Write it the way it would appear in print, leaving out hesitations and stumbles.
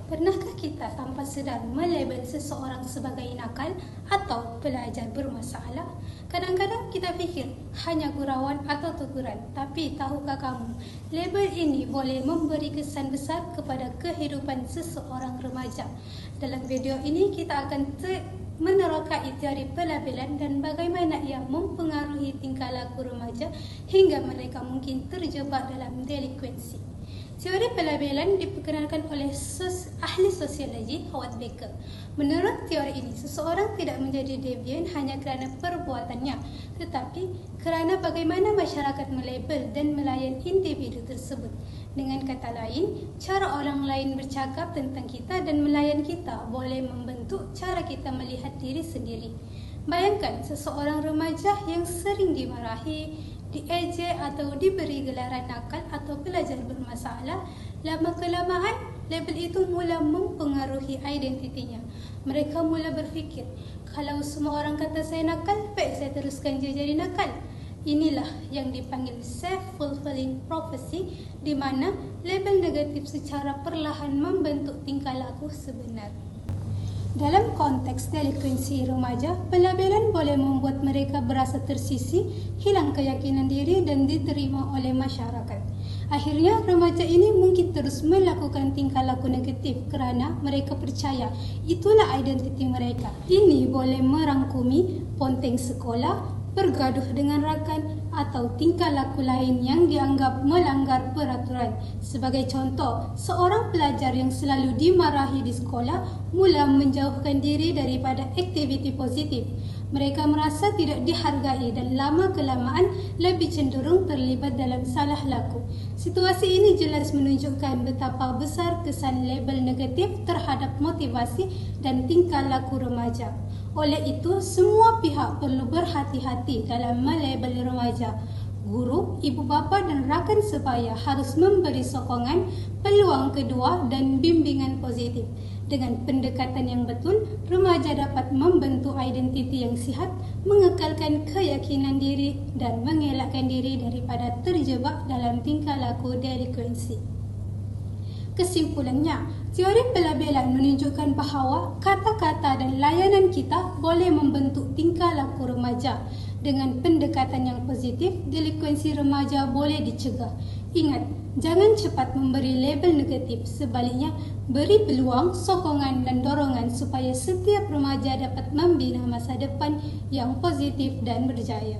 Pernahkah kita tanpa sedar melabel seseorang sebagai nakal atau pelajar bermasalah? Kadang-kadang kita fikir hanya gurauan atau teguran, tapi tahukah kamu, label ini boleh memberi kesan besar kepada kehidupan seseorang remaja. Dalam video ini kita akan menerokai teori pelabelan dan bagaimana ia mempengaruhi tingkah laku remaja hingga mereka mungkin terjebak dalam delinkuensi. Teori pelabelan diperkenalkan oleh ahli sosiologi Howard Baker. Menurut teori ini, seseorang tidak menjadi devian hanya kerana perbuatannya, tetapi kerana bagaimana masyarakat melabel dan melayan individu tersebut. Dengan kata lain, cara orang lain bercakap tentang kita dan melayan kita boleh membentuk cara kita melihat diri sendiri. Bayangkan seseorang remaja yang sering dimarahi, diejek atau diberi gelaran nakal atau pelajar bermasalah. Lama-kelamaan, label itu mula mempengaruhi identitinya. Mereka mula berfikir, kalau semua orang kata saya nakal, baik saya teruskan je jadi nakal. Inilah yang dipanggil self-fulfilling prophecy, di mana label negatif secara perlahan membentuk tingkah laku sebenar. Dalam konteks delinkuensi remaja, pelabelan boleh membuat mereka berasa tersisih, hilang keyakinan diri dan diterima oleh masyarakat. Akhirnya, remaja ini mungkin terus melakukan tingkah laku negatif kerana mereka percaya itulah identiti mereka. Ini boleh merangkumi ponteng sekolah, bergaduh dengan rakan atau tingkah laku lain yang dianggap melanggar peraturan. Sebagai contoh, seorang pelajar yang selalu dimarahi di sekolah mula menjauhkan diri daripada aktiviti positif. Mereka merasa tidak dihargai dan lama-kelamaan lebih cenderung terlibat dalam salah laku. Situasi ini jelas menunjukkan betapa besar kesan label negatif terhadap motivasi dan tingkah laku remaja. Oleh itu, semua pihak perlu berhati-hati dalam melabel remaja. Guru, ibu bapa dan rakan sebaya harus memberi sokongan, peluang kedua dan bimbingan positif. Dengan pendekatan yang betul, remaja dapat membentuk identiti yang sihat, mengekalkan keyakinan diri dan mengelakkan diri daripada terjebak dalam tingkah laku delinkuensi. Kesimpulannya, teori pelabelan menunjukkan bahawa kata-kata dan layanan kita boleh membentuk tingkah laku remaja. Dengan pendekatan yang positif, delinkuensi remaja boleh dicegah. Ingat, jangan cepat memberi label negatif. Sebaliknya, beri peluang, sokongan dan dorongan supaya setiap remaja dapat membina masa depan yang positif dan berjaya.